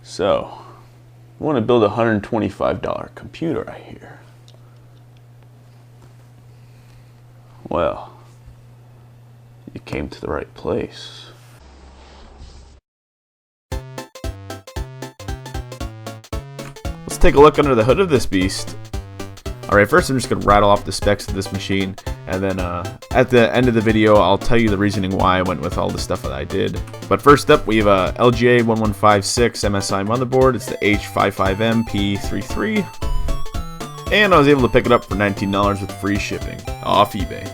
So, I want to build a $125 computer, I hear. Well, you came to the right place. Let's take a look under the hood of this beast. Alright, first I'm just going to rattle off the specs of this machine, and then at the end of the video I'll tell you the reasoning why I went with all the stuff that I did. But first up, we have a LGA 1156 MSI motherboard. It's the H55M-p33, and I was able to pick it up for $19 with free shipping off eBay.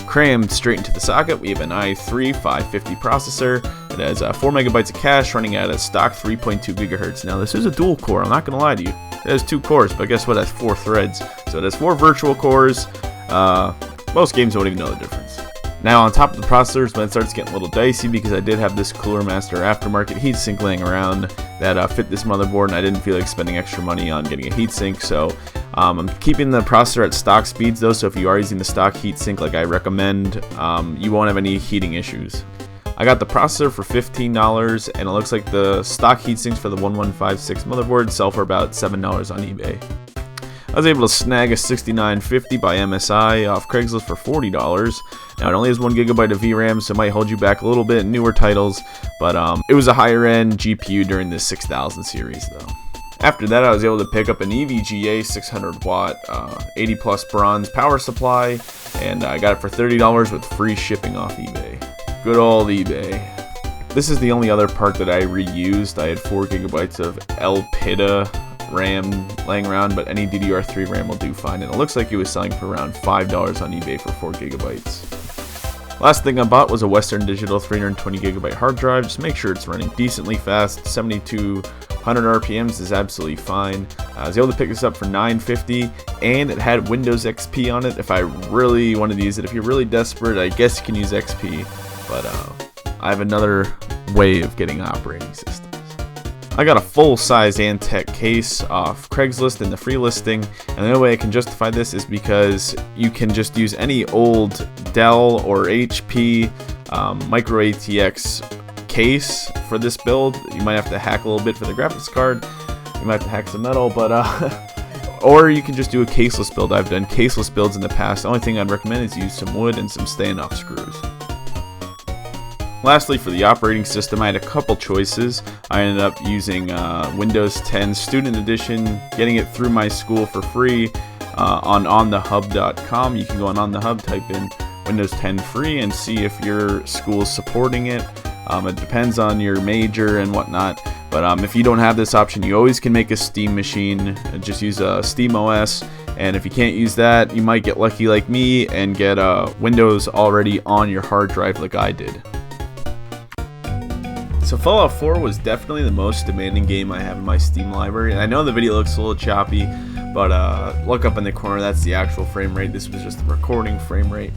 Crammed straight into the socket, we have an i3 550 processor. It has 4 megabytes of cache running at a stock 3.2 gigahertz. Now this is a dual core, I'm not going to lie to you. It has 2 cores, but guess what? It has 4 threads. So it has 4 virtual cores. Most games won't even know the difference. Now on top of the processors, when it starts getting a little dicey, because I did have this Cooler Master aftermarket heatsink laying around that fit this motherboard, and I didn't feel like spending extra money on getting a heatsink. So I'm keeping the processor at stock speeds though, so if you are using the stock heatsink like I recommend, you won't have any heating issues. I got the processor for $15, and it looks like the stock heatsinks for the 1156 motherboard sell for about $7 on eBay. I was able to snag a 6950 by MSI off Craigslist for $40. Now it only has 1 gigabyte of VRAM, so it might hold you back a little bit in newer titles, but it was a higher end GPU during the 6000 series though. After that, I was able to pick up an EVGA 600 watt 80 plus bronze power supply, and I got it for $30 with free shipping off eBay. Good old eBay. This is the only other part that I reused. I had 4 gigabytes of Elpida RAM laying around, but any DDR3 RAM will do fine, and it looks like it was selling for around $5 on eBay for 4 gigabytes. Last thing I bought was a Western Digital 320 gigabyte hard drive. Just make sure it's running decently fast. 7200 RPMs is absolutely fine. I was able to pick this up for $9.50, and it had Windows XP on it. If I really wanted to use it, if you're really desperate, I guess you can use XP, but I have another way of getting operating systems. I got a full-size Antec case off Craigslist in the free listing, and the only way I can justify this is because you can just use any old Dell or HP micro ATX case for this build. You might have to hack a little bit for the graphics card, you might have to hack some metal, but or you can just do a caseless build. I've done caseless builds in the past. The only thing I'd recommend is use some wood and some standoff screws. Lastly, for the operating system, I had a couple choices. I ended up using Windows 10 Student Edition, getting it through my school for free on onthehub.com. You can go on OnTheHub, type in Windows 10 free, and see if your school is supporting it. It depends on your major and whatnot, but if you don't have this option, you always can make a Steam machine. Just use a Steam OS, and if you can't use that, you might get lucky like me and get Windows already on your hard drive like I did. So Fallout 4 was definitely the most demanding game I have in my Steam library, and I know the video looks a little choppy, but look up in the corner, that's the actual frame rate. This was just the recording frame rate.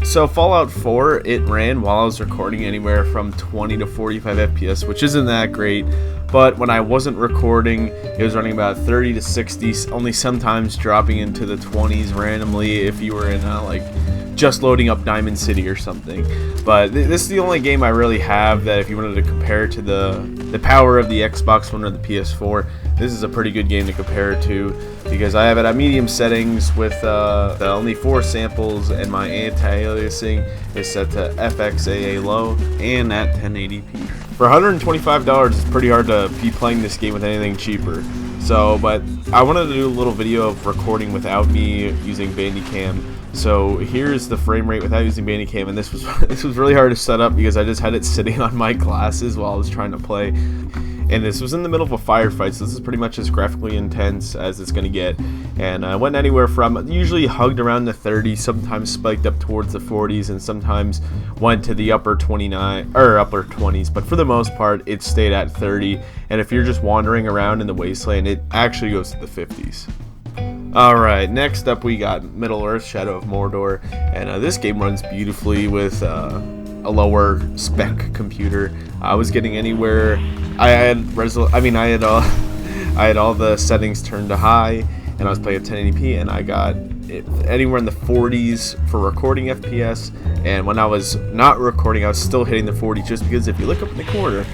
So Fallout 4, it ran while I was recording anywhere from 20 to 45 FPS, which isn't that great, but when I wasn't recording, it was running about 30 to 60, only sometimes dropping into the 20s randomly if you were in like just loading up Diamond City or something. But this is the only game I really have that if you wanted to compare to the power of the Xbox One or the PS4, this is a pretty good game to compare it to, because I have it at medium settings with the only 4 samples, and my anti-aliasing is set to FXAA low and at 1080p. For $125, it's pretty hard to be playing this game with anything cheaper. So, but I wanted to do a little video of recording without me using Bandicam. So here's the frame rate without using Bandicam, and this was really hard to set up because I just had it sitting on my glasses while I was trying to play. And this was in the middle of a firefight, so this is pretty much as graphically intense as it's going to get. And I went anywhere from usually hugged around the 30s, sometimes spiked up towards the 40s, and sometimes went to the upper 20s. But for the most part, it stayed at 30. And if you're just wandering around in the wasteland, it actually goes to the 50s. Alright, next up we got Middle-earth: Shadow of Mordor, and this game runs beautifully with a lower spec computer. I was getting anywhere. I had all the settings turned to high, and I was playing at 1080p, and I got it anywhere in the 40s for recording FPS, and when I was not recording, I was still hitting the 40s, just because if you look up in the corner,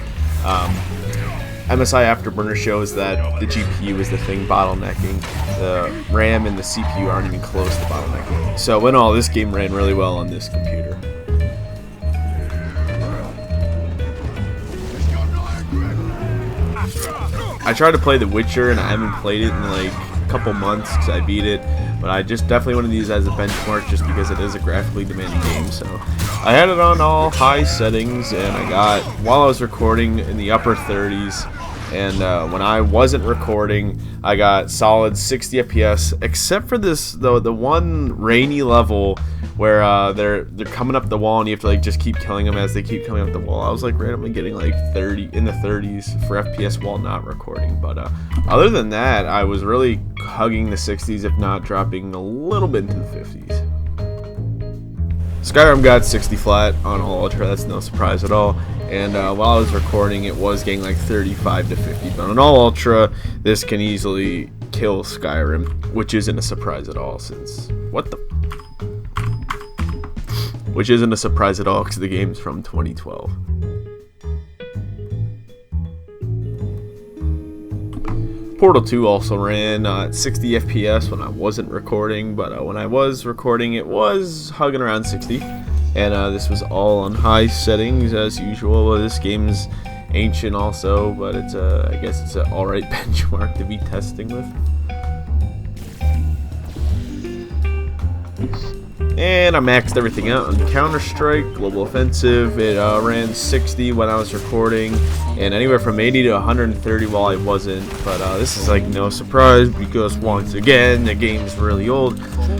MSI Afterburner shows that the GPU is the thing bottlenecking. The RAM and the CPU aren't even close to bottlenecking. So in all, this game ran really well on this computer. I tried to play The Witcher and I haven't played it in like a couple months because I beat it, but I just definitely wanted to use it as a benchmark just because it is a graphically demanding game. So I had it on all high settings, and I got, while I was recording, in the upper 30s, and when I wasn't recording I got solid 60 FPS, except for this the one rainy level where they're coming up the wall and you have to like just keep killing them as they keep coming up the wall. I was like randomly getting like 30 in the 30s for FPS while not recording, but other than that I was really hugging the 60s, if not dropping a little bit into the 50s. Skyrim got 60 flat on all ultra, that's no surprise at all, and while I was recording it was getting like 35 to 50, but on all ultra this can easily kill Skyrim, which isn't a surprise at all since which isn't a surprise at all because the game's from 2012. Portal 2 also ran at 60 FPS when I wasn't recording, but when I was recording it was hugging around 60, and this was all on high settings as usual. This game's ancient also, but it's I guess it's an alright benchmark to be testing with. And I maxed everything out on Counter-Strike Global Offensive. It ran 60 when I was recording, and anywhere from 80 to 130 while I wasn't. But this is like no surprise because once again the game's really old.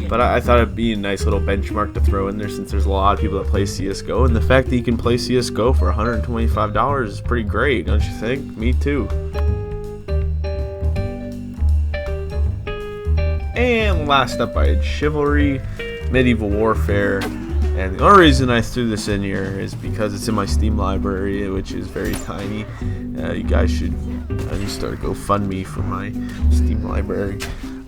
But I thought it'd be a nice little benchmark to throw in there since there's a lot of people that play CS:GO, and the fact that you can play CS:GO for $125 is pretty great, don't you think? Me too. And last up I had Chivalry, Medieval Warfare, and the only reason I threw this in here is because it's in my Steam library, which is very tiny. You guys should start a GoFundMe for my Steam library.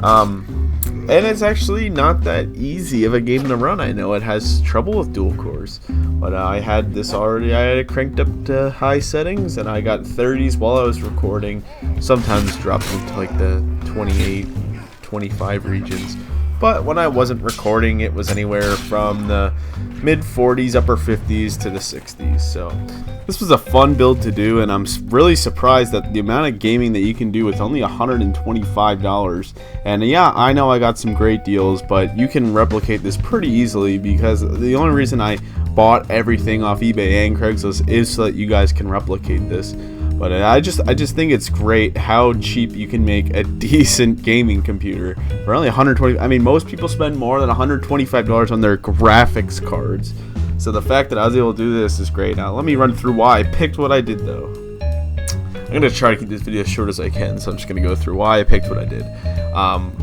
And it's actually not that easy of a game to run. I know it has trouble with dual cores, but I had this already. I had it cranked up to high settings, and I got 30s while I was recording. Sometimes dropped into like the 28, 25 regions. But when I wasn't recording, it was anywhere from the mid 40s, upper 50s to the 60s. So this was a fun build to do, and I'm really surprised that the amount of gaming that you can do with only $125. And yeah, I know I got some great deals, but you can replicate this pretty easily because the only reason I bought everything off eBay and Craigslist is so that you guys can replicate this. But I just think it's great how cheap you can make a decent gaming computer for only $120. I mean, most people spend more than $125 on their graphics cards. So the fact that I was able to do this is great. Now let me run through why I picked what I did though. I'm going to try to keep this video as short as I can, so I'm just going to go through why I picked what I did.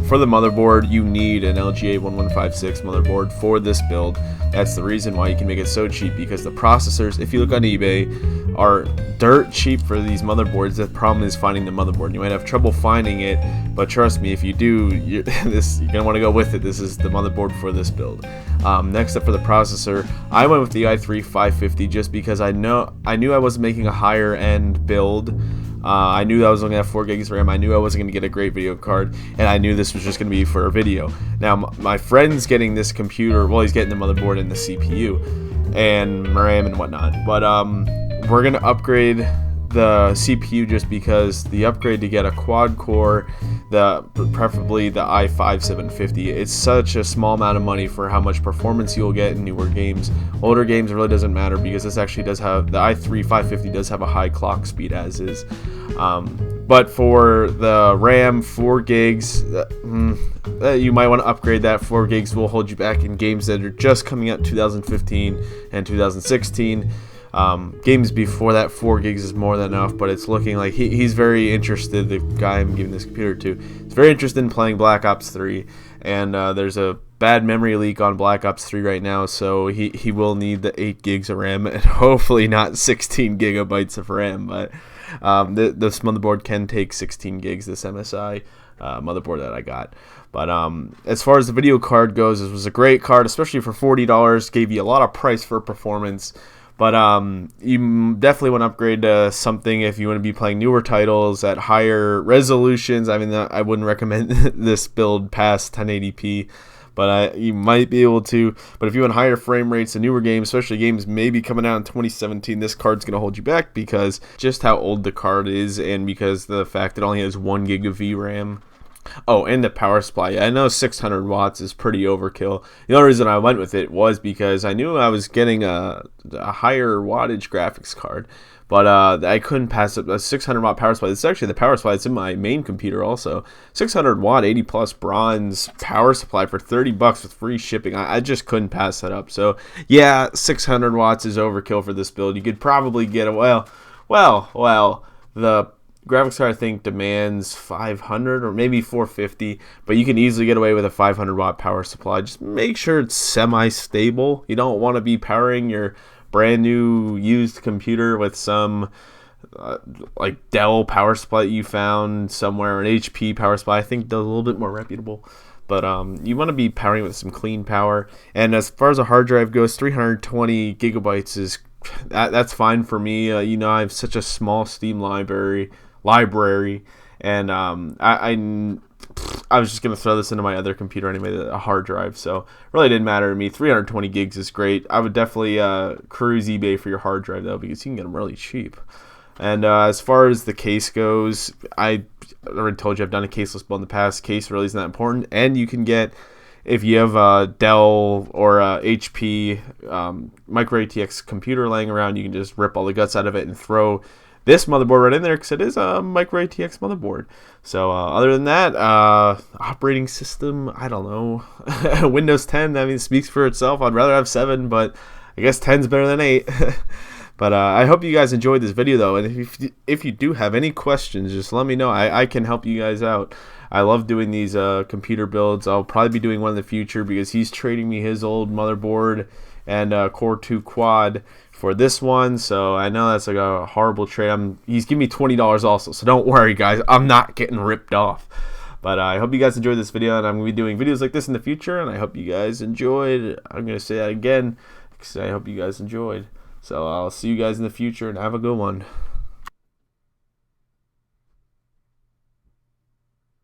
For the motherboard, you need an LGA 1156 motherboard for this build. That's the reason why you can make it so cheap, because the processors, if you look on eBay, are dirt cheap for these motherboards. The problem is finding the motherboard. You might have trouble finding it, but trust me, if you do, you're going to want to go with it. This is the motherboard for this build. Next up for the processor, I went with the i3 550 just because I knew I wasn't making a higher end build. I knew I was only going to have 4 gigs of RAM. I knew I wasn't going to get a great video card, and I knew this was just going to be for a video. Now, my friend's getting this computer. Well, he's getting the motherboard and the CPU and RAM and whatnot. But we're going to upgrade the CPU just because the upgrade to get a quad core, preferably the i5-750, it's such a small amount of money for how much performance you'll get in newer games. Older games, it really doesn't matter because this actually does have, the i3 550 does have a high clock speed as is. But for the RAM, 4 gigs, you might want to upgrade that. 4 gigs will hold you back in games that are just coming out 2015 and 2016. Games before that, 4 gigs is more than enough, but it's looking like he's very interested, the guy I'm giving this computer to, is very interested in playing Black Ops 3, and there's a bad memory leak on Black Ops 3 right now, so he will need the 8 gigs of RAM, and hopefully not 16 gigabytes of RAM, but this motherboard can take 16 gigs, this MSI motherboard that I got. But as far as the video card goes, this was a great card, especially for $40, gave you a lot of price for performance. But you definitely want to upgrade to something if you want to be playing newer titles at higher resolutions. I mean, I wouldn't recommend this build past 1080p, but you might be able to. But if you want higher frame rates and newer games, especially games maybe coming out in 2017, this card's going to hold you back because just how old the card is and because the fact it only has 1 gig of VRAM. Oh, and the power supply. I know 600 watts is pretty overkill. The only reason I went with it was because I knew I was getting a higher wattage graphics card, but I couldn't pass up a 600 watt power supply. This is actually the power supply that's in my main computer also. 600 watt 80 plus bronze power supply for $30 with free shipping. I just couldn't pass that up. So yeah, 600 watts is overkill for this build. You could probably get a the graphics card I think demands 500 or maybe 450, but you can easily get away with a 500 watt power supply. Just make sure it's semi-stable. You don't want to be powering your brand new used computer with some like Dell power supply that you found somewhere, an HP power supply. I think they're a little bit more reputable. But you want to be powering with some clean power. And as far as a hard drive goes, 320 gigabytes is that's fine for me. You know, I have such a small Steam library, and I was just gonna throw this into my other computer anyway, a hard drive. So it really didn't matter to me. 320 gigs is great. I would definitely cruise eBay for your hard drive though, because you can get them really cheap. And as far as the case goes, I already told you I've done a caseless build in the past. Case really isn't that important, and you can get, if you have a Dell or a HP micro ATX computer laying around, you can just rip all the guts out of it and throw this motherboard right in there because it is a micro ATX motherboard. So other than that, operating system, I don't know. Windows 10, I mean, speaks for itself. I'd rather have 7, but I guess 10's better than 8. But I hope you guys enjoyed this video though, and if you do have any questions, just let me know. I can help you guys out. I love doing these computer builds. I'll probably be doing one in the future because he's trading me his old motherboard and Core 2 quad for this one. So I know that's like a horrible trade. He's giving me $20 also, so don't worry guys, I'm not getting ripped off. But I hope you guys enjoyed this video, and I'm going to be doing videos like this in the future, and I hope you guys enjoyed. I'm going to say that again because I hope you guys enjoyed. So I'll see you guys in the future, and have a good one.